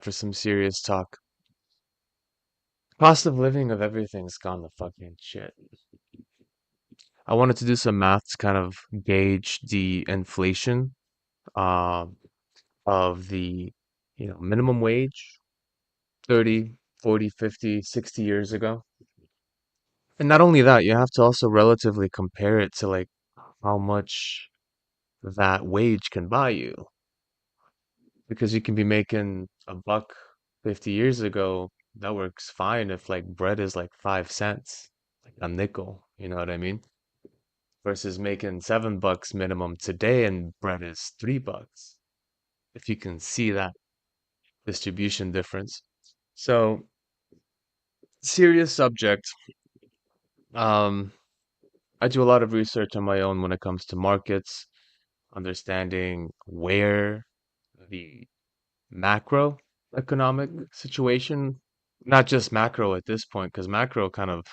for some serious talk. Cost of living of everything's gone to fucking shit. I wanted to do some math to kind of gauge the inflation um, of the, minimum wage 30, 40, 50, 60 years ago. And not only that, you have to also relatively compare it to like how much that wage can buy you. Because you can be making a buck 50 years ago, that works fine if like bread is like 5 cents, like a nickel, you know what I mean? Versus making $7 minimum today and bread is $3. If you can see that distribution difference. So, serious subject. Um, I do a lot of research on my own when it comes to markets, understanding where the macroeconomic situation, not just macro at this point, because macro kind of,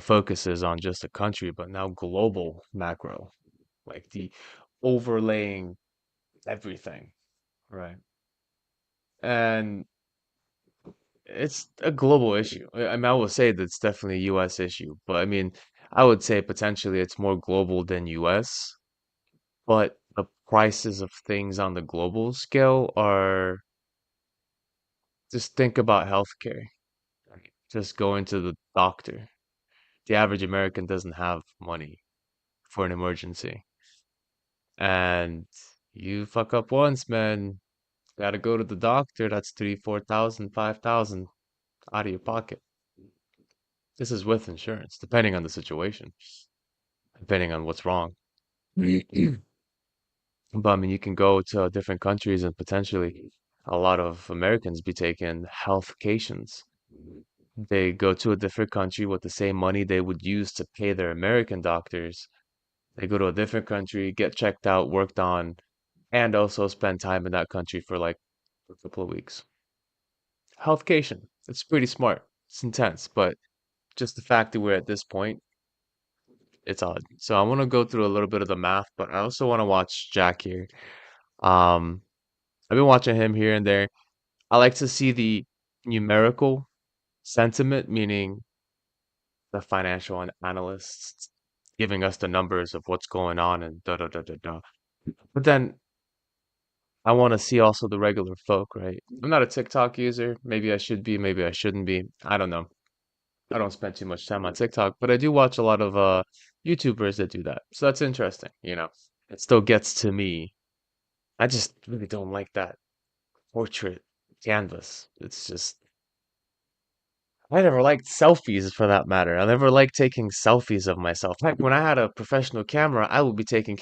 focuses on just a country, but now global macro, like the overlaying everything, right? And it's a global issue. I mean, I will say that it's definitely a US issue, but I mean, I would say potentially it's more global than US, but the prices of things on the global scale are just think about healthcare. Right? Just going to the doctor. The average American doesn't have money for an emergency. And you fuck up once, man, gotta go to the doctor. That's 3, 4,000, 5,000 out of your pocket. This is with insurance, depending on the situation, depending on what's wrong. But I mean, you can go to different countries and potentially a lot of Americans be taking healthcations. They go to a different country with the same money they would use to pay their American doctors. They go to a different country, get checked out, worked on, and also spend time in that country for like a couple of weeks. Healthcation. It's pretty smart. It's intense, but just the fact that we're at this point, it's odd. So I want to go through a little bit of the math, but I also want to watch Jack here. Um, I've been watching him here and there. I like to see the numerical sentiment, meaning the financial analysts giving us the numbers of what's going on and da da da da da. But then I want to see also the regular folk, right? I'm not a TikTok user. Maybe I should be, maybe I shouldn't be. I don't know. I don't spend too much time on TikTok, but I do watch a lot of YouTubers that do that. So that's interesting. It still gets to me. I just really don't like that portrait canvas. It's just I never liked selfies for that matter. I never liked taking selfies of myself. Like when I had a professional camera, I would be taking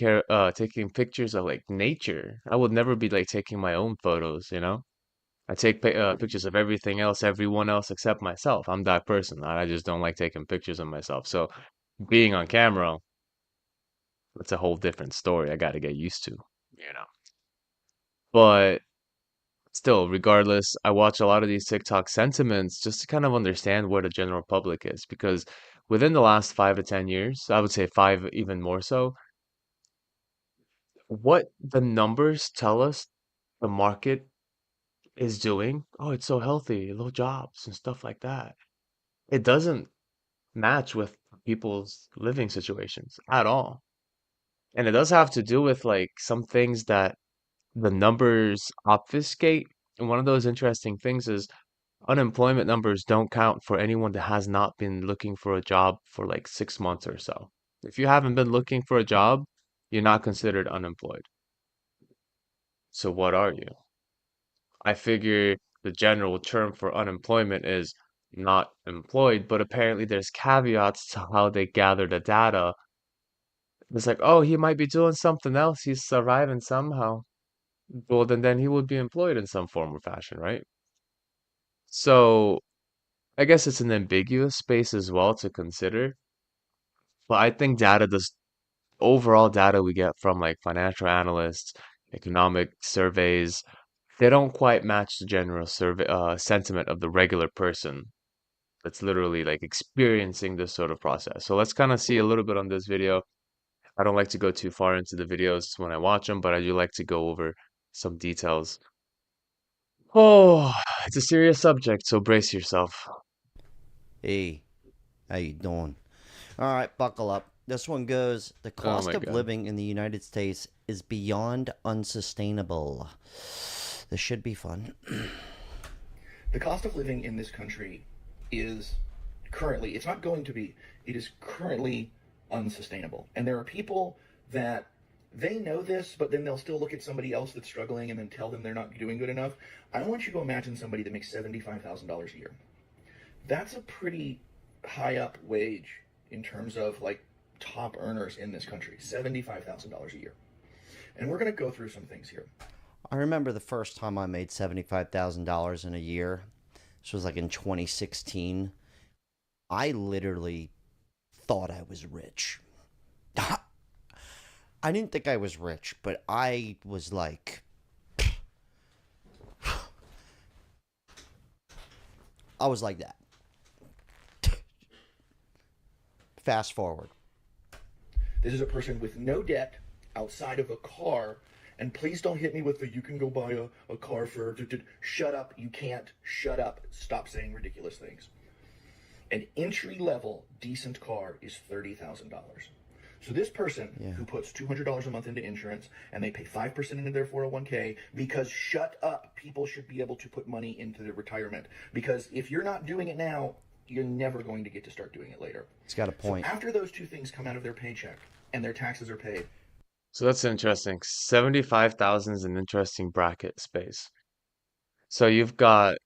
pictures of like nature. I would never be like taking my own photos. I take pictures of everything else, everyone else except myself. I'm that person. I just don't like taking pictures of myself. So being on camera, that's a whole different story. I got to get used to, you know. But still, regardless, I watch a lot of these TikTok sentiments just to kind of understand where the general public is because within the last 5 to 10 years, I would say five even more so, what the numbers tell us the market is doing, oh, it's so healthy, low jobs and stuff like that. It doesn't match with people's living situations at all. And it does have to do with like some things that the numbers obfuscate. And one of those interesting things is unemployment numbers don't count for anyone that has not been looking for a job for like 6 months or so. If you haven't been looking for a job, you're not considered unemployed. So what are you? I figure the general term for unemployment is not employed, but apparently there's caveats to how they gather the data. It's like, oh, he might be doing something else. He's surviving somehow. Well, then he would be employed in some form or fashion, right? So I guess it's an ambiguous space as well to consider. But I think this overall data we get from like financial analysts, economic surveys, they don't quite match the general survey sentiment of the regular person that's literally like experiencing this sort of process. So let's kind of see a little bit on this video. I don't like to go too far into the videos when I watch them, but I do like to go over some details. Oh, it's a serious subject, so brace yourself. Hey, how you doing? All right, buckle up. This one goes, the Oh cost my of God. living in the United States is beyond unsustainable. This should be fun. The cost of living in this country is currently, it's not going to be, it is currently unsustainable. And there are people that they know this, but then they'll still look at somebody else that's struggling and then tell them they're not doing good enough. I want you to imagine somebody that makes $75,000 a year. That's a pretty high up wage in terms of like top earners in this country. $75,000 a year. And we're going to go through some things here. I remember the first time I made $75,000 in a year. This was like in 2016. I literally thought I was rich. I didn't think I was rich, but I was like, I was like that. Fast forward. This is a person with no debt outside of a car. And please don't hit me with the you can go buy a car for. Shut up. You can't. Shut up. Stop saying ridiculous things. An entry level decent car is $30,000. So this person Yeah. who puts $200 a month into insurance and they pay 5% into their 401k because shut up, people should be able to put money into their retirement. Because if you're not doing it now, you're never going to get to start doing it later. It's got a So point. after those two things come out of their paycheck and their taxes are paid, So that's interesting. 75,000 is an interesting bracket space. So you've got,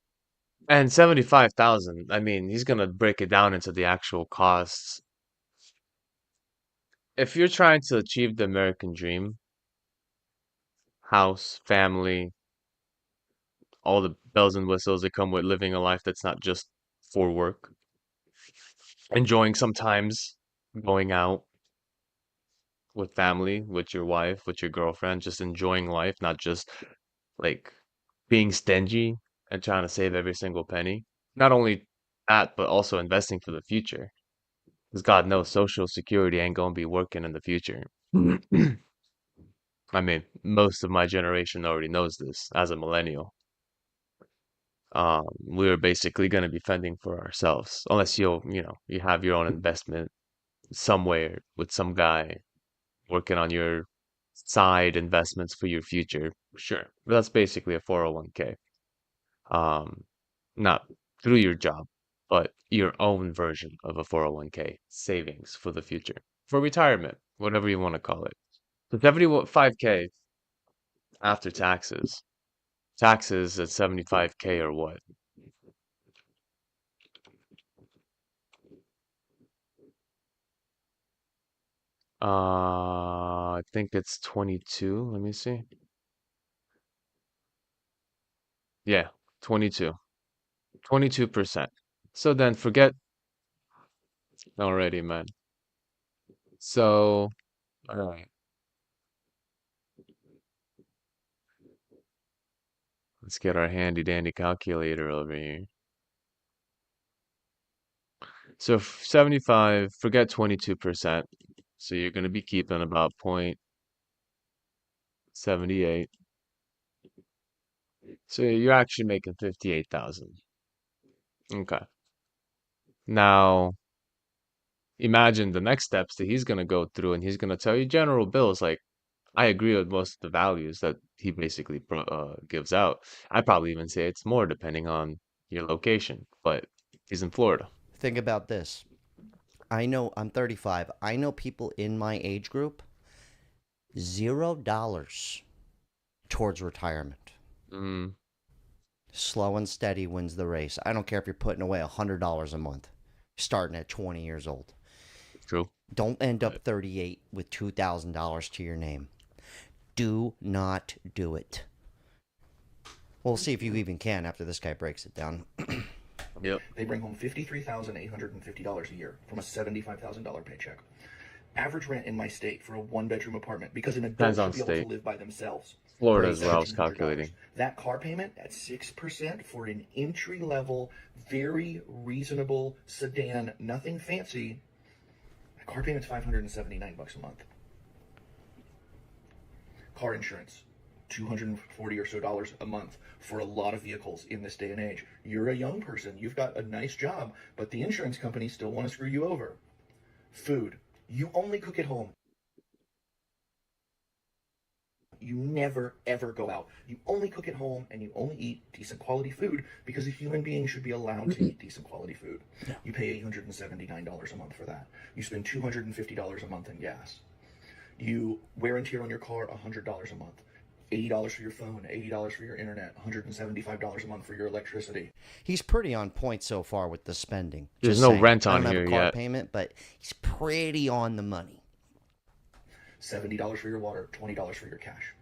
and 75,000, I mean, he's gonna break it down into the actual costs. If you're trying to achieve the American dream, house, family, all the bells and whistles that come with living a life that's not just for work, enjoying sometimes going out with family, with your wife, with your girlfriend, just enjoying life, not just like being stingy and trying to save every single penny. Not only that, but also investing for the future. Because God knows Social Security ain't gonna be working in the future. I mean, most of my generation already knows this as a millennial. We're basically gonna be fending for ourselves, unless you have your own investment somewhere with some guy working on your side investments for your future. Sure. But that's basically a 401k. Um, not through your job, but your own version of a 401k savings for the future, for retirement, whatever you want to call it. So 75k after taxes. Taxes at 75k or what? I think it's 22. Let me see. Yeah, 22. 22%. So then forget already, man. So, all right, let's get our handy dandy calculator over here. So 75, forget 22%. So you're going to be keeping about 0.78. So you're actually making 58,000. Okay. Now, imagine the next steps that he's going to go through and he's going to tell you general bills like I agree with most of the values that he basically gives out. I'd probably even say it's more depending on your location, but he's in Florida. Think about this. I know I'm 35. I know people in my age group, $0 towards retirement. Mm, Slow and steady wins the race. I don't care if you're putting away $100 a month, starting at 20 years old. true. Don't end up But 38 with $2,000 to your name. Do not do it. We'll see if you even can after this guy breaks it down. yep, they bring home $53,850 a year from a $75,000 paycheck. Average rent in my state for a one-bedroom apartment, because an depends adult on should be able to state. live by themselves, Florida is is where I was $1,700. calculating. That car payment at 6% for an entry-level, very reasonable sedan, nothing fancy. That car payment's $579 a month. Car insurance, $240 or so a month for a lot of vehicles in this day and age. You're a young person, you've got a nice job, but the insurance companies still want to screw you over. Food. You only cook at home. You never ever go out. You only cook at home and you only eat decent quality food because a human being should be allowed to eat decent quality food. You pay $879 a month for that. You spend $250 a month in gas. You wear and tear on your car $100 a month. $80 for your phone, $80 for your internet, $175 a month for your electricity. He's pretty on point so far with the spending. There's Just no saying. rent I on don't have here a car yet. payment, but he's pretty on the money. $70 for your water, $20 for your cash.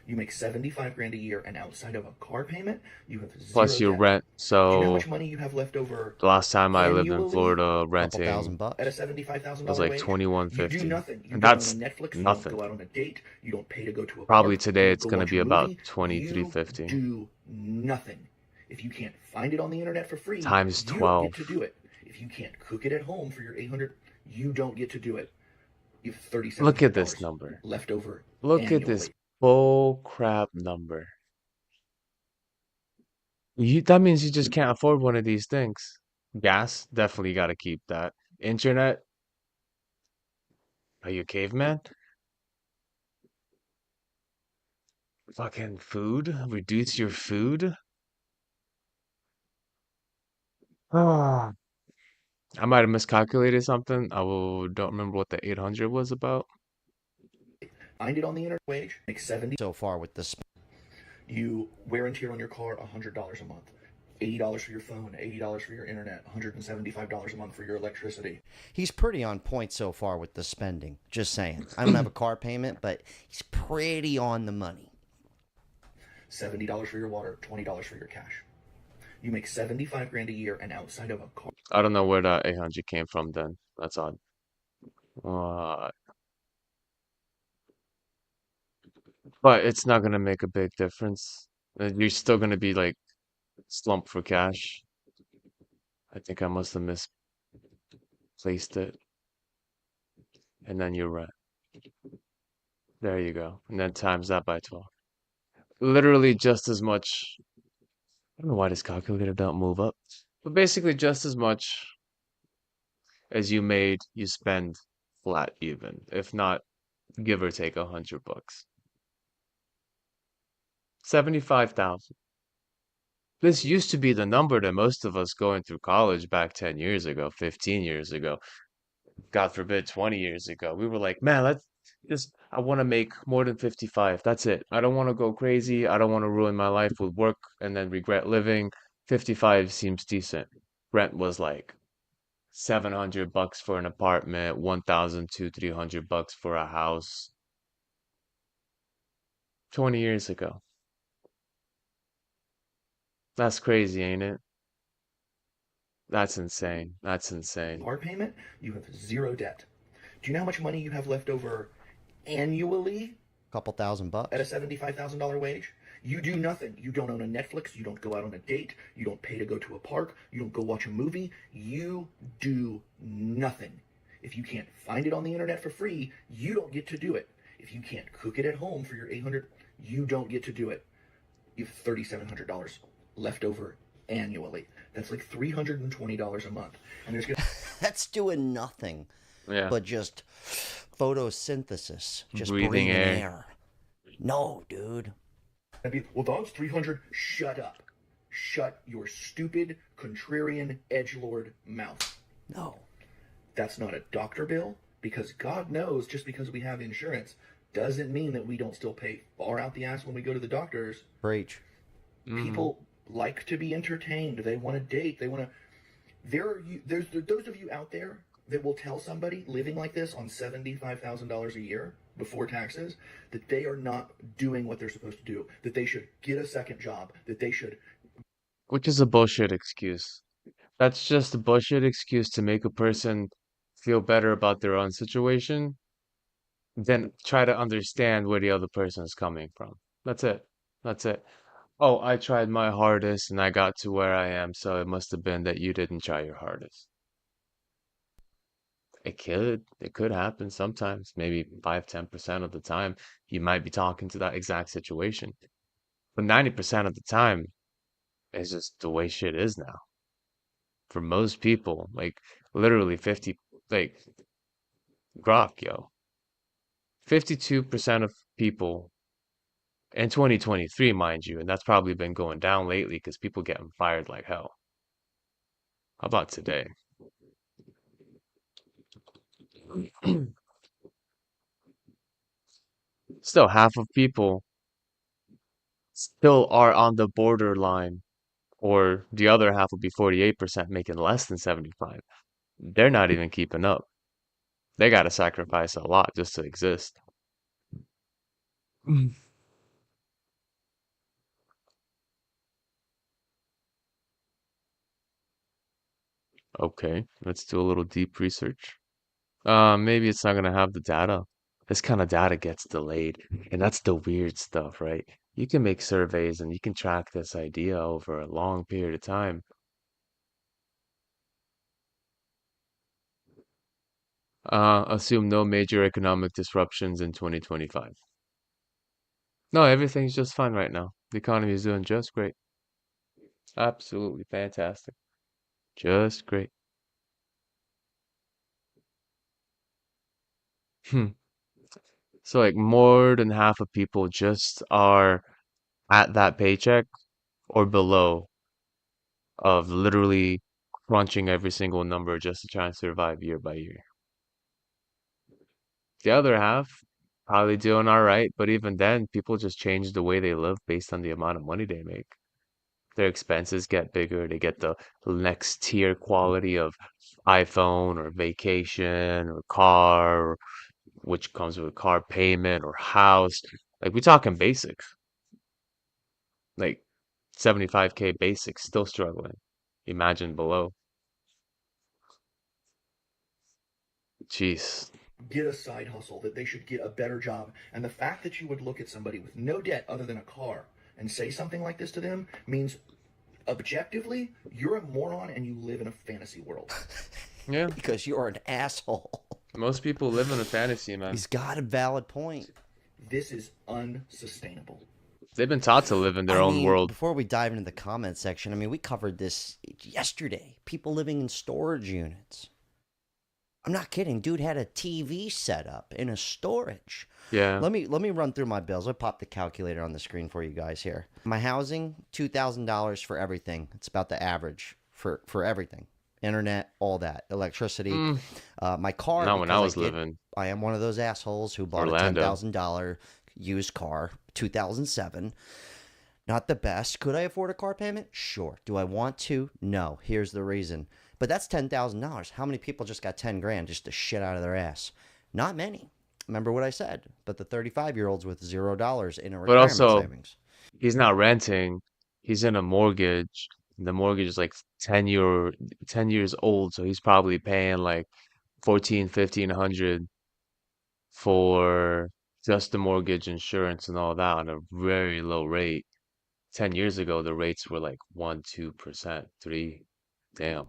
You make 75 grand a year, and outside of a car payment, you have Plus zero your debt. rent. Do you know how So much money you have left over the last time I lived in annually Florida, Couple thousand renting bucks. at a $75,000 was like wage? You do 21.50, nothing. You and don't own a that's Netflix. You don't nothing. go out on a date. You don't pay to go to a Probably park. You today don't it's go gonna watch a be about movie. You 23.50 do nothing. If you can't find it on the internet for free, times you don't get 12. to do it. If you can't cook it at home for your 800, you don't get to do it. You have Look at this $3,700 number. left over Look at this annually. bull crap number. That means you just can't afford one of these things. Gas, definitely got to keep that. Internet, are you a caveman? Fucking food, reduce your food. Ah, I might have miscalculated something. Don't remember what the 800 was about. Find it on the internet wage, make 70. So far with the You wear and tear on your car $100 a month. $80 for your phone, $80 for your internet, $175 a month for your electricity. He's pretty on point so far with the spending. Just saying. I don't have a car payment, but he's pretty on the money. $70 for your water, $20 for your cash. You make 75 grand a year, and outside of a car. I don't know where that 800 came from then. That's odd. Uh, but it's not gonna make a big difference. You're still gonna be like slumped for cash. I think I must have misplaced it. And then your rent. There you go. And then times that by 12. Literally just as much. I don't know why this calculator don't move up. But basically just as much as you made, you spend flat even. If not, give or take $100. 75,000. This used to be the number that most of us going through college back 10 years ago, 15 years ago, God forbid 20 years ago. We were like, man, I want to make more than 55. That's it. I don't want to go crazy. I don't want to ruin my life with work and then regret living. 55 seems decent. Rent was like $700 for an apartment, 1,000 to 300 bucks for a house 20 years ago. That's crazy, ain't it? That's insane. That's insane. Car payment, you have zero debt. Do you know how much money you have left over annually Couple thousand at a bucks. $75,000 wage? You do nothing. You don't own a Netflix. You don't go out on a date. You don't pay to go to a park. You don't go watch a movie. You do nothing. If you can't find it on the internet for free, you don't get to do it. If you can't cook it at home for your 800, you don't get to do it. You have $3,700 left over annually. That's like $320 a month. And there's gonna That's doing nothing Yeah. but just photosynthesis. Just Breathing breathing air. air. No, dude. be, well, dog's 300. Shut up. Shut your stupid, contrarian, edgelord mouth. No. That's not a doctor bill, because God knows just because we have insurance doesn't mean that we don't still pay far out the ass when we go to the doctors. Breach. People like to be entertained. They want to date. They want to. There's those of you out there that will tell somebody living like this on $75,000 a year before taxes that they are not doing what they're supposed to do. That they should get a second job. That they should. Which is a bullshit excuse. That's just a bullshit excuse to make a person feel better about their own situation, then try to understand where the other person is coming from. That's it. That's it. Oh, I tried my hardest and I got to where I am, so it must have been that you didn't try your hardest. It could happen sometimes, maybe 5, 10% of the time you might be talking to that exact situation. But 90% of the time, it's just the way shit is now. For most people, like literally 50, like Grok, yo, 52% of people in 2023, mind you, and that's probably been going down lately because people getting fired like hell. How about today? Still, half of people still are on the borderline, or the other half will be 48% making less than 75. They're not even keeping up. They got to sacrifice a lot just to exist. Mm. Okay, let's do a little deep research. Maybe it's not gonna have the data. This kind of data gets delayed, and that's the weird stuff, right? You can make surveys and you can track this idea over a long period of time. Assume no major economic disruptions in 2025. No, everything's just fine right now. The economy is doing just great. Absolutely fantastic. Just great. Hmm. So like more than half of people just are at that paycheck or below of literally crunching every single number just to try and survive year by year. The other half probably doing all right, but even then, people just change the way they live based on the amount of money they make. Their expenses get bigger, they get the next tier quality of iPhone or vacation or car, which comes with car payment or house. Like we talking basics, like 75K basics, still struggling. Imagine below. Jeez. Get a side hustle, that they should get a better job. And the fact that you would look at somebody with no debt other than a car and say something like this to them means objectively you're a moron and you live in a fantasy world. Yeah, Because you're an asshole. most people live in a fantasy, man. He's got a valid point. This is unsustainable. They've been taught to live in their I own mean, world. before we dive into the comment section, I mean, we covered this yesterday. People living in storage units. I'm not kidding. Dude had a TV set up in a storage. Yeah. Let me run through my bills. I'll pop the calculator on the screen for you guys here. My housing, $2,000 for everything. It's about the average for everything. Internet, all that, electricity. Mm, My car, not when I because was living I am one of those assholes who bought a Orlando. $10,000 used car, 2007. Not the best. Could I afford a car payment? Sure. Do I want to? No. Here's the reason. But that's $10,000. How many people just got 10 grand just to shit out of their ass? Not many. Remember what I said. But the 35-year-olds with $0 in a But retirement also, savings. he's not renting. He's in a mortgage. The mortgage is like 10 years old, so he's probably paying like 14, 1500 for just the mortgage insurance and all that on a very low rate. 10 years ago, the rates were like 1, 2%, 3. Damn.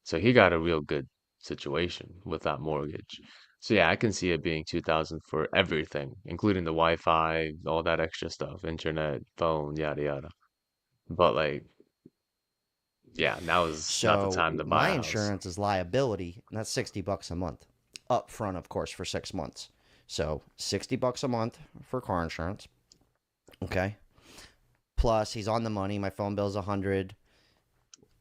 So he got a real good situation with that mortgage. So yeah, I can see it being 2000 for everything, including the Wi-Fi, all that extra stuff, internet, phone, yada yada. But like, yeah, now is not the So time to buy my a house. insurance is liability, and that's $60 a month. Up front, of course, for 6 months. So $60 a month for car insurance. Okay. Plus, he's on the money. My phone bill's 100.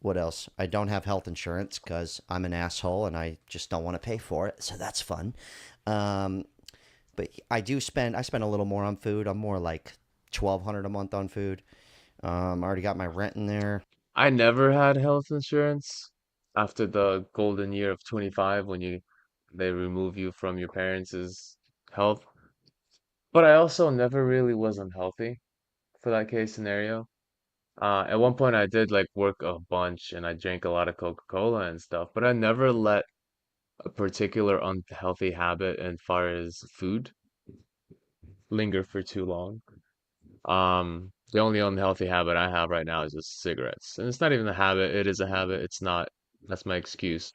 What else? I don't have health insurance because I'm an asshole and I just don't want to pay for it. So that's fun. Um, but I spend a little more on food. I'm more like 1,200 a month on food. I already got my rent in there. I never had health insurance after the golden year of 25 when they remove you from your parents' health. But I also never really was unhealthy for that case scenario. At one point I did like work a bunch and I drank a lot of Coca-Cola and stuff, but I never let a particular unhealthy habit as far as food linger for too long. The only unhealthy habit I have right now is just cigarettes. And it's not even a habit, it is a habit. It's not, that's my excuse.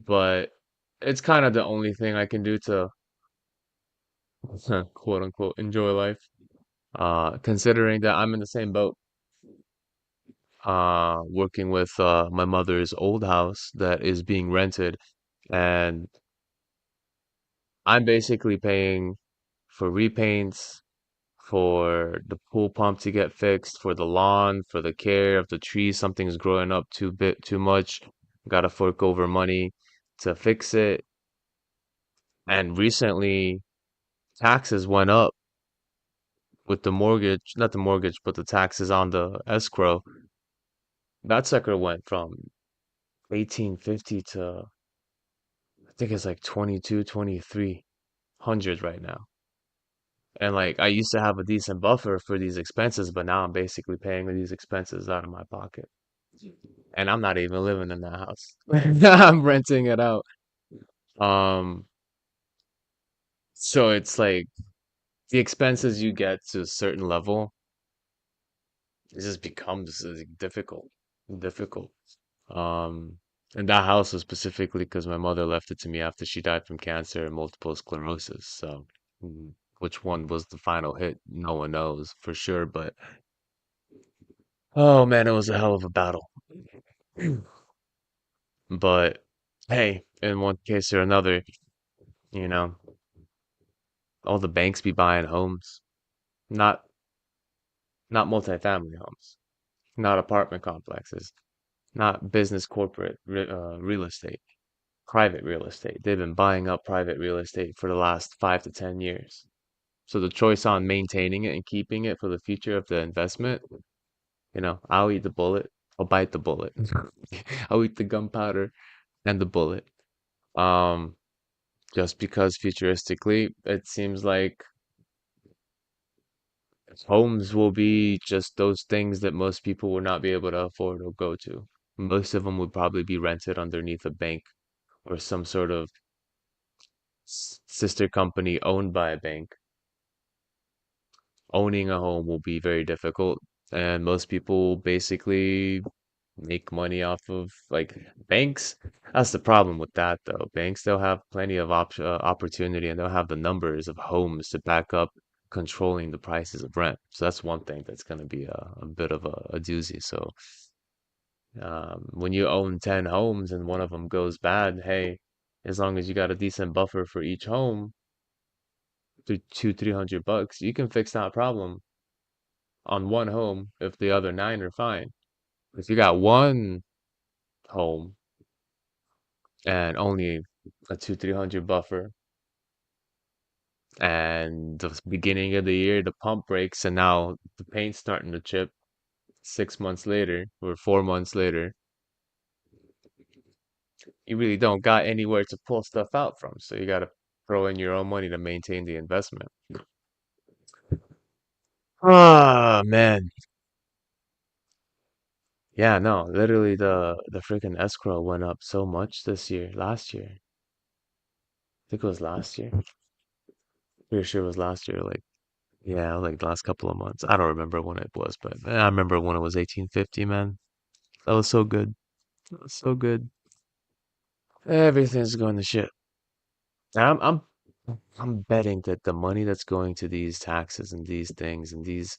But it's kind of the only thing I can do to quote unquote enjoy life. Considering that I'm in the same boat, working with my mother's old house that is being rented, and I'm basically paying for repaints, for the pool pump to get fixed, for the lawn, for the care of the trees. Something's growing up too much. Gotta fork over money to fix it. And recently, taxes went up with the mortgage, not the mortgage, but the taxes on the escrow. That sucker went from 1850 to I think it's like 22, 2300 right now. And like I used to have a decent buffer for these expenses, but now I'm basically paying these expenses out of my pocket. And I'm not even living in that house. I'm renting it out. Um, so it's like the expenses you get to a certain level, it just becomes difficult, difficult. Um, and that house was specifically because my mother left it to me after she died from cancer and multiple sclerosis. So, which one was the final hit? No one knows for sure, but oh man, it was a hell of a battle. But hey, in one case or another, you know, all the banks be buying homes, not not multifamily homes, not apartment complexes, not business corporate real estate, private real estate. They've been buying up private real estate for the last 5 to 10 years. So the choice on maintaining it and keeping it for the future of the investment, I'll eat the bullet. I'll bite the bullet. I'll eat the gunpowder and the bullet. Um, just because futuristically, it seems like homes will be just those things that most people will not be able to afford or go to. Most of them would probably be rented underneath a bank or some sort of sister company owned by a bank. Owning a home will be very difficult, and most people basically make money off of like banks. That's the problem with that, though. Banks, they'll have plenty of opportunity and they'll have the numbers of homes to back up controlling the prices of rent. So that's one thing that's going to be a bit of a doozy. So when you own 10 homes and one of them goes bad, hey, as long as you got a decent buffer for each home, to 300 bucks, you can fix that problem on one home if the other nine are fine. If you got one home and only a 300 buffer, and the beginning of the year the pump breaks, and now the paint's starting to chip 6 months later or 4 months later, you really don't got anywhere to pull stuff out from. So you got to throw in your own money to maintain the investment. Ah, man. Yeah, no, literally the freaking escrow went up so much this year, last year. I think it was last year. Pretty sure it was last year, like yeah, like the last couple of months. I don't remember when it was, but I remember when it was 1850, man. That was so good. That was so good. Everything's going to shit. And I'm betting that the money that's going to these taxes and these things and these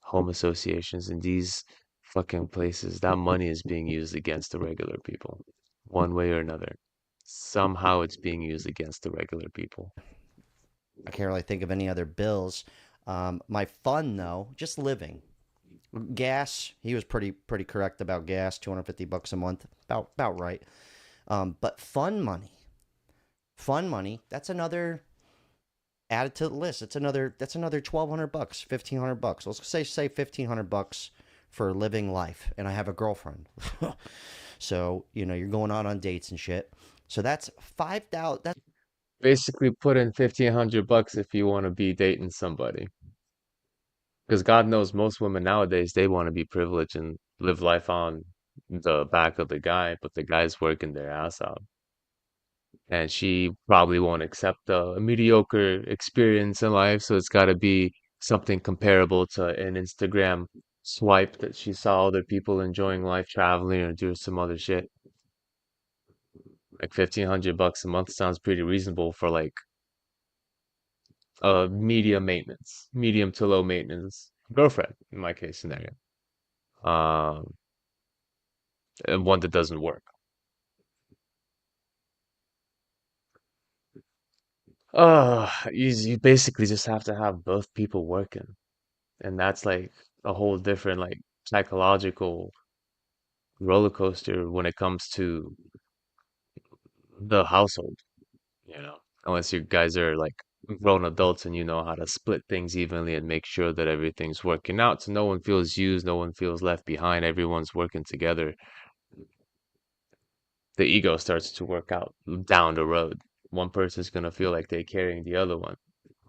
home associations and these fucking places, that money is being used against the regular people, one way or another. Somehow it's being used against the regular people. I can't really think of any other bills. My fun though, just living. Gas, he was pretty correct about gas, 250 bucks a month, about right. But fun money, that's another added to the list. That's another 1,200 bucks, 1,500 bucks. Let's say 1,500 bucks for living life, and I have a girlfriend. So you're going out on dates and shit. So that's 5,000. That's Basically, put in 1,500 bucks if you want to be dating somebody. Because God knows most women nowadays, they want to be privileged and live life on the back of the guy, but the guy's working their ass out. And she probably won't accept a mediocre experience in life, so it's got to be something comparable to an Instagram swipe that she saw other people enjoying life traveling or doing some other shit. Like $1,500 a month sounds pretty reasonable for like a medium to low maintenance girlfriend in my case scenario. Um, and one that doesn't work. You basically just have to have both people working, and that's like a whole different like psychological roller coaster when it comes to the household, you know. Unless you guys are like grown adults and you know how to split things evenly and make sure that everything's working out so no one feels used, no one feels left behind, everyone's working together. The ego starts to work out down the road. One person's gonna feel like they're carrying the other one.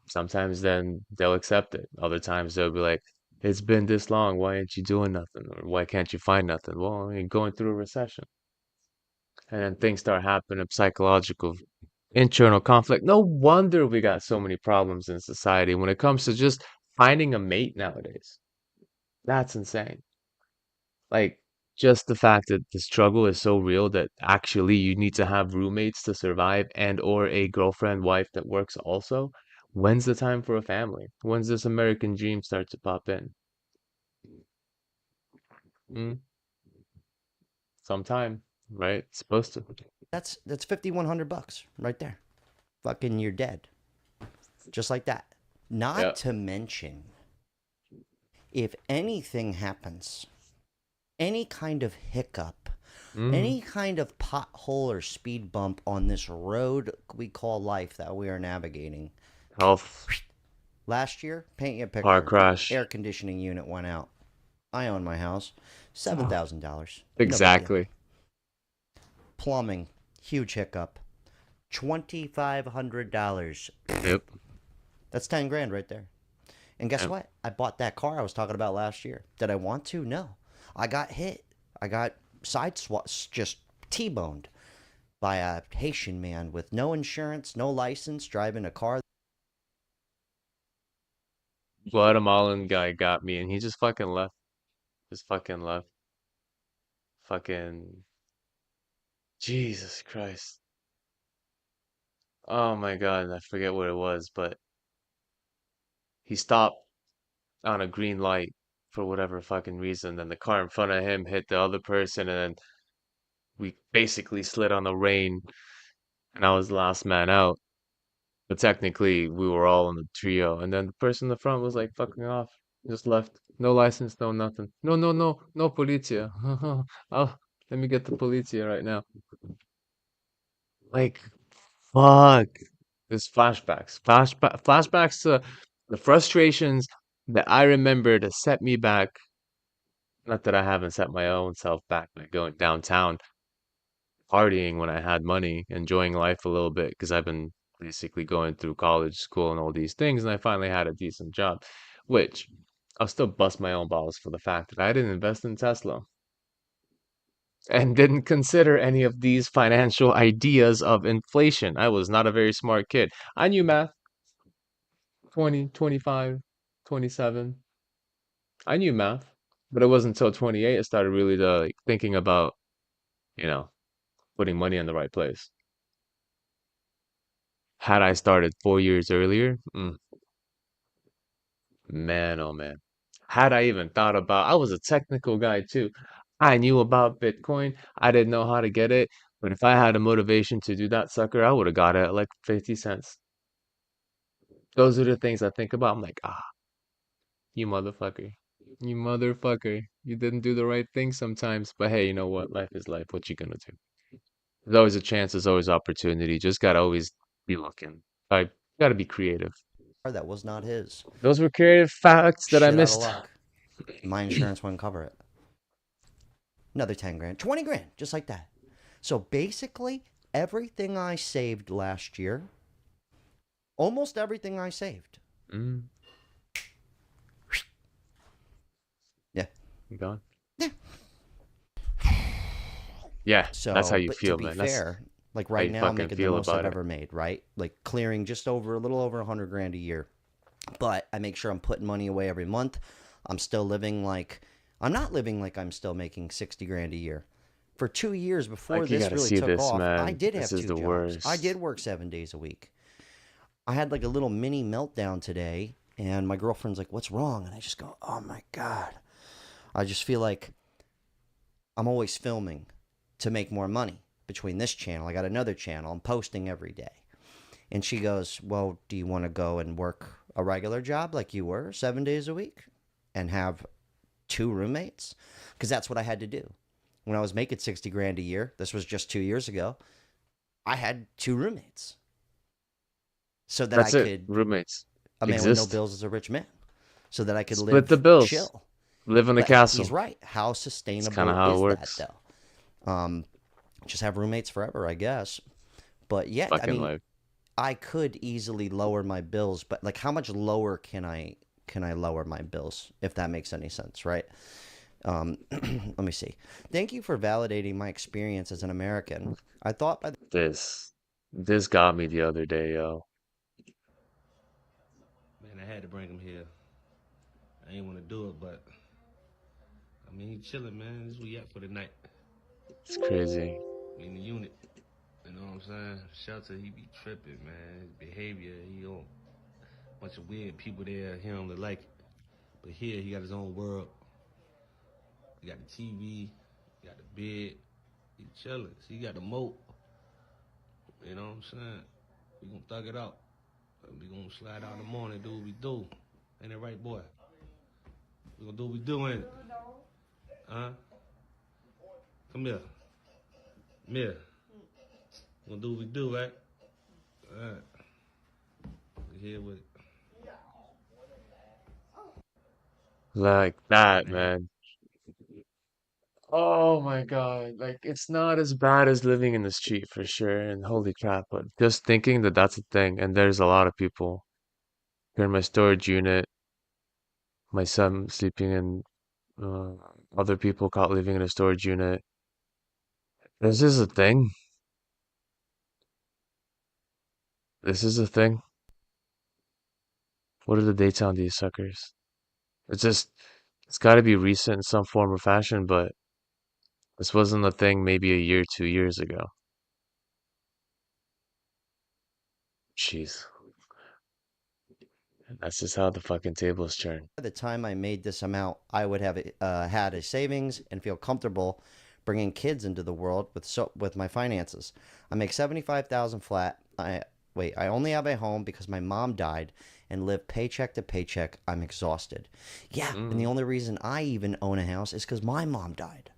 Sometimes then they'll accept it. Other times they'll be like, it's been this long, why aren't you doing nothing? Or why can't you find nothing? Well, you're going through a recession. And then things start happening, psychological, internal conflict. No wonder we got so many problems in society when it comes to just finding a mate nowadays. That's insane. Like, just the fact that the struggle is so real that actually you need to have roommates to survive and or a girlfriend, wife that works also. When's the time for a family? When's this American dream start to pop in? Mm, sometime, right? It's supposed to. That's $5,100 right there. Fucking you're dead. Just like that. Yeah. Not to mention, if anything happens, any kind of hiccup, Mm, any kind of pothole or speed bump on this road we call life that we are navigating. health, Last year, paint you a car picture. crash. Air conditioning unit went out. I own my house. $7,000. No big deal. Exactly. Plumbing, huge hiccup. $2,500. Yep. That's 10 grand right there. And guess Yep. what? I bought that car I was talking about last year. Did I want to? No. I got hit. I got side swaps, just T-boned by a Haitian man with no insurance, no license, driving a car. Guatemalan guy got me and he just fucking left. Just fucking left. Fucking Jesus Christ. Oh my God, I forget what it was, but he stopped on a green light for whatever fucking reason. Then the car in front of him hit the other person, and then we basically slid on the rain, and I was the last man out. But technically, we were all in the trio, and then the person in the front was like fucking off, just left. No license, no nothing. No, no, no, no policia. Oh, let me get the policia right now. Like, fuck. There's flashbacks to the frustrations that I remember that set me back. Not that I haven't set my own self back by going downtown, partying when I had money, enjoying life a little bit because I've been basically going through college, school, and all these things, and I finally had a decent job, which I'll still bust my own balls for the fact that I didn't invest in Tesla and didn't consider any of these financial ideas of inflation. I was not a very smart kid. I knew math, 20, 25, 27. I knew math, but it wasn't until 28 I started really like thinking about, you know, putting money in the right place. Had I started 4 years earlier, man, oh man. Had I even thought about, I was a technical guy too. I knew about Bitcoin. I didn't know how to get it, but if I had a motivation to do that sucker, I would have got it at like 50 cents. Those are the things I think about. I'm like, you motherfucker. You motherfucker. You didn't do the right thing sometimes, but hey, you know what? Life is life. What you gonna do? There's always a chance, there's always opportunity. Just gotta always be looking. I gotta be creative. That was not his. Those were creative facts that I Shit out of missed. luck. My insurance wouldn't cover it. Another 10 grand. 20 grand. Just like that. So basically, everything I saved last year, almost everything I saved. Mm, Yeah. you gone? Yeah. Yeah, that's how So, you but to feel, be man. That's fair, like how right you now, I'm fucking making the feel most I've about it. ever made, right? Like clearing just over a little over 100 grand a year. But I make sure I'm putting money away every month. I'm still living like I'm not living like I'm still making 60 grand a year. For 2 years before Like, you this gotta really see took this, off, I man. did This have is two the jobs. I did worst. work 7 days a week. I had like a little mini meltdown today, and my girlfriend's like, "What's wrong?" And I just go, "Oh my God." I just feel like I'm always filming to make more money between this channel. I got another channel. I'm posting every day. And she goes, "Well, do you want to go and work a regular job like you were 7 days a week and have two roommates?" Because that's what I had to do. When I was making 60 grand a year, this was just 2 years ago, I had two roommates so that I That's it. could, Roommates a man with no exist. bills is a rich man, so that I could Split the live bills. chill. Live in the But he's castle. right. How It's kind of sustainable how it is that, works. though? Um, just have roommates forever, I guess. But yeah, I Fucking mean, life. I could easily lower my bills, but like, how much lower can I lower my bills, if that makes any sense, right? Let me see. Thank you for validating my experience as an American. I thought by This got me the other day, yo. Man, I had to bring him here. I ain't want to do it, but I mean, he chilling, man. This is what we at for the night. It's crazy. We in the unit. You know what I'm saying? Shelter, he be tripping, man. His behavior, he on a bunch of weird people there. He don't really like it. But here, he got his own world. He got the TV, he got the bed. He chilling. See, he got the moat. You know what I'm saying? We gonna thug it out. We gonna slide out in the morning, do what we do. Ain't that right, boy? We gonna do what we do, ain't it? Huh? Come here. Come here. We gonna do what we do, right? Alright. We here with it. Like that, Man, man. Oh my God. Like, it's not as bad as living in the street for sure. And holy crap, but just thinking that that's a thing. And there's a lot of people here in my storage unit, my son sleeping in, uh, other people caught living in a storage unit. This is a thing. This is a thing. What are the dates on these suckers? It's just, it's got to be recent in some form or fashion, but this wasn't a thing maybe a year, 2 years ago. Jeez. That's just how the fucking tables turn. the time I made this amount, I would have had a savings and feel comfortable bringing kids into the world with my finances. I make 75,000 flat. I only have a home because my mom died and live paycheck to paycheck. I'm exhausted. Yeah, and the Mm, only reason I even own a house is because my mom died.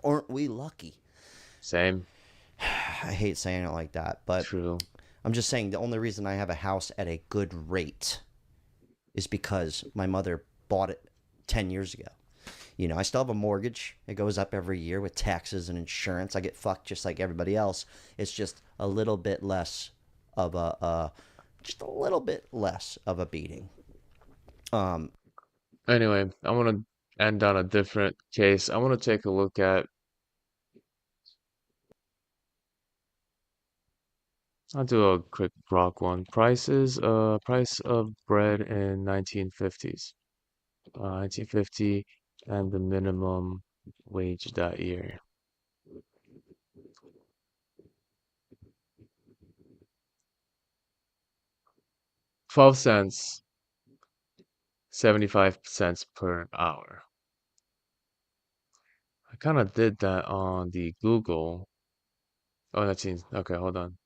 Aren't we lucky? same. I hate saying it like that, but True. I'm just saying the only reason I have a house at a good rate is because my mother bought it 10 years ago. You know, I still have a mortgage. It goes up every year with taxes and insurance. I get fucked just like everybody else. It's just a little bit less of just a little bit less of a beating. Um, Anyway, I want to end on a different case. I want to take a look at, I'll do a quick rock one. Price of bread in 1950s. 1950 and the minimum wage that year. 12 cents, 75 cents per hour. I kind of did that on the Google. Oh, 19, okay, hold on.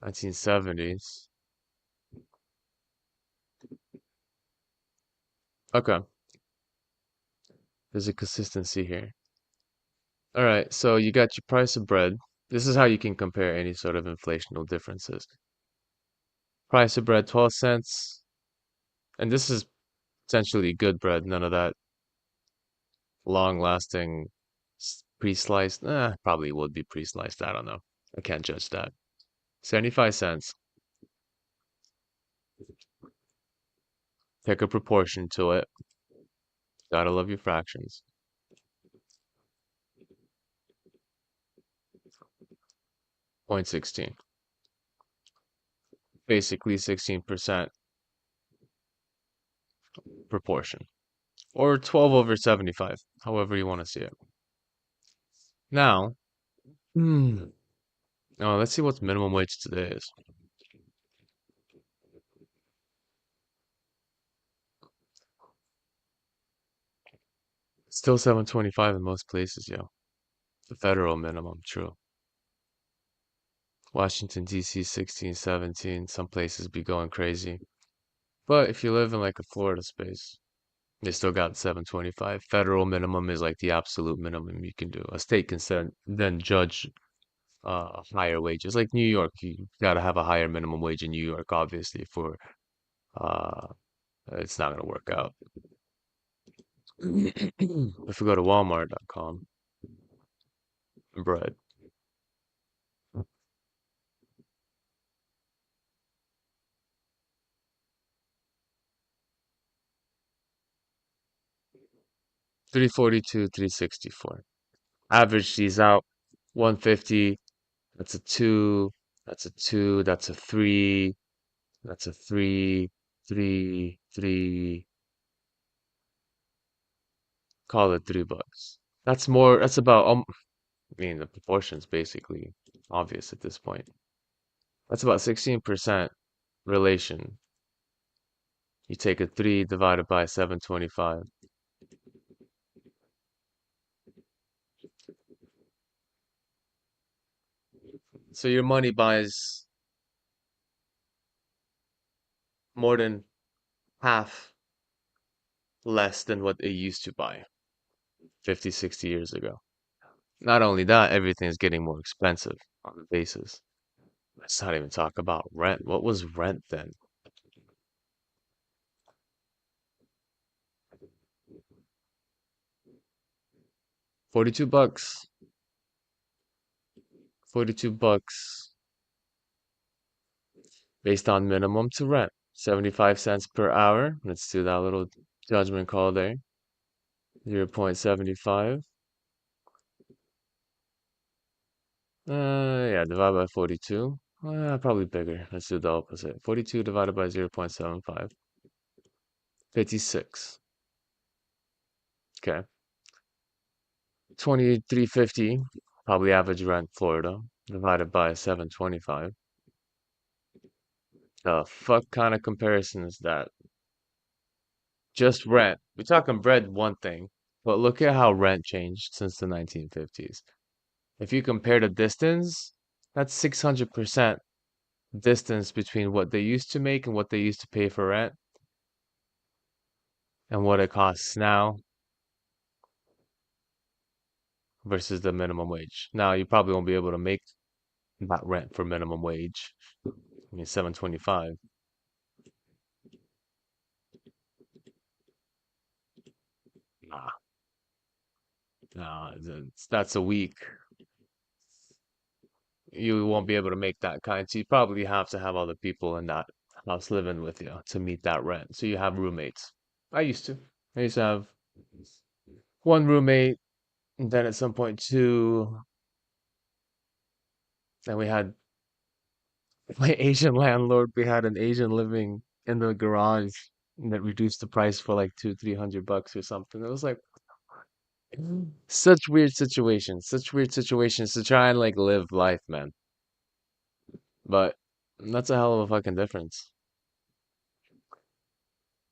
1970s. Okay, there's a consistency here. All right, so you got your price of bread. This is how you can compare any sort of inflational differences. Price of bread, 12 cents. And this is essentially good bread, none of that long-lasting pre-sliced. Probably would be pre-sliced. I don't know. I can't judge that. 75 cents. Take a proportion to it. Gotta love your fractions. 0.16. Basically 16% proportion. Or 12 over 75, however you want to see it. Now, hmm, oh, let's see what minimum wage today is. Still 7.25 in most places, yo. The federal minimum, true. Washington, D.C., 16, 17. Some places be going crazy. But if you live in like a Florida space, they still got 7.25. Federal minimum is like the absolute minimum you can do. A state can then judge higher wages. Like New York, you gotta have a higher minimum wage in New York, obviously, for uh, it's not gonna work out. If we go to Walmart.com, bread, 342, 364. Average these out, 150. That's a two. That's a two. That's a three. That's a three. Three. Three. Call it $3. That's more. That's about. I mean, the proportion's basically obvious at this point. That's about 16% relation. You take a 3 divided by 725. So your money buys more than half less than what it used to buy 50, 60 years ago. Not only that, everything's getting more expensive on the basis. Let's not even talk about rent. What was rent then? 42 bucks. 42 bucks based on minimum to rent. 75 cents per hour. Let's do that little judgment call there. 0.75. Yeah, divided by 42. Probably bigger. Let's do the opposite. 42 divided by 0.75. 56. Okay. 2350. Probably average rent Florida. Divided by 725. The fuck kind of comparison is that? Just rent. We're talking bread, one thing. But look at how rent changed since the 1950s. If you compare the distance, that's 600% distance between what they used to make and what they used to pay for rent and what it costs now versus the minimum wage. Now you probably won't be able to make that rent for minimum wage. I mean 725. Nah, nah, that's a week. You won't be able to make that kind. So you probably have to have other people in that house living with you to meet that rent. So you have roommates. I used to. I used to have one roommate, and then at some point two. Then we had my Asian landlord. We had an Asian living in the garage that reduced the price for like 300 bucks or something. It was like such weird situations to try and like live life, man. But that's a hell of a fucking difference.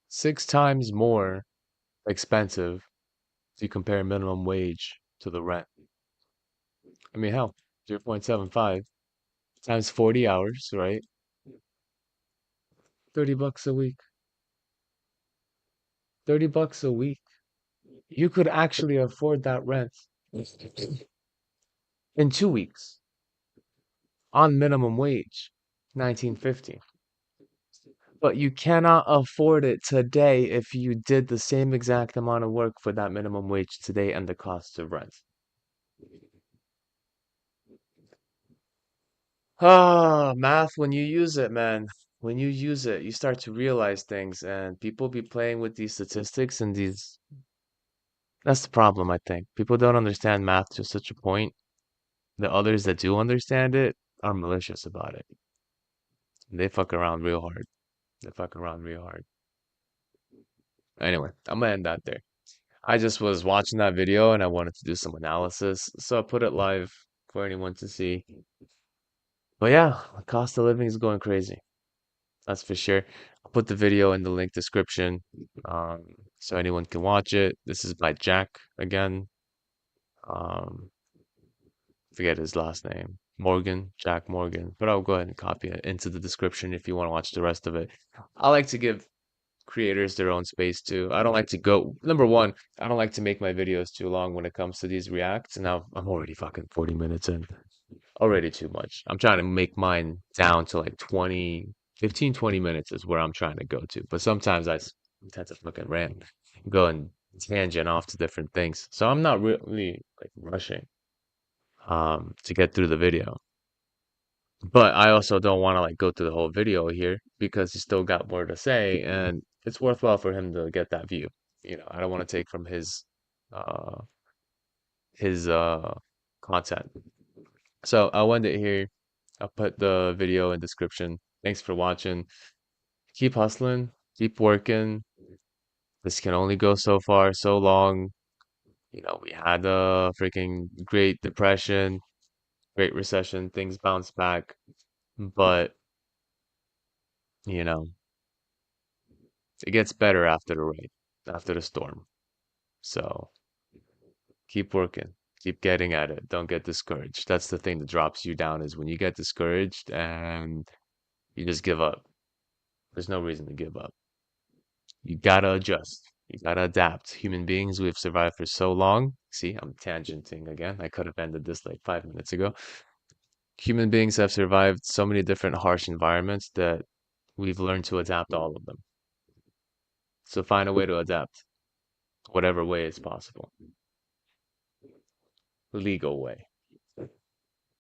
6 times more expensive if you compare minimum wage to the rent. I mean, hell, 0.75 times 40 hours, right? 30 bucks a week. 30 bucks a week. You could actually afford that rent in 2 weeks on minimum wage, 1950. But you cannot afford it today if you did the same exact amount of work for that minimum wage today and the cost of rent. Ah, math, when you use it, man, when you use it, you start to realize things, and people be playing with these statistics and these. That's the problem, I think. People don't understand math to such a point. The others that do understand it are malicious about it. They fuck around real hard. They fuck around real hard. Anyway, I'm gonna end that there. I just was watching that video and I wanted to do some analysis, so I put it live for anyone to see. But yeah, the cost of living is going crazy. That's for sure. I'll put the video in the link description, um, so anyone can watch it. This is by Jack again. Um, Forget his last name. Morgan, Jack Morgan. But I'll go ahead and copy it into the description if you want to watch the rest of it. I like to give creators their own space too. I don't like to go, number one, I don't like to make my videos too long when it comes to these reacts. And now I'm already fucking 40 minutes in. Already too much. I'm trying to make mine down to like 20, 15, 20 minutes is where I'm trying to go to. But sometimes tend to fucking rant, go and tangent off to different things. So I'm not really like rushing to get through the video. But I also don't want to like go through the whole video here because he still got more to say and it's worthwhile for him to get that view. I don't want to take from uh his content. So I'll end it here. I'll put the video in description. Thanks for watching. Keep hustling, keep working. This can only go so far, so long. We had a freaking Great Depression, Great Recession, things bounce back, but you know, it gets better after the rain, after the storm. So keep working, keep getting at it. Don't get discouraged. That's the thing that drops you down is when you get discouraged and you just give up. There's no reason to give up. You gotta adjust. You gotta adapt. Human beings, we've survived for so long. See, I'm tangenting again. I could have ended this like 5 minutes ago. Human beings have survived so many different harsh environments that we've learned to adapt all of them. So find a way to adapt, whatever way is possible. Legal way.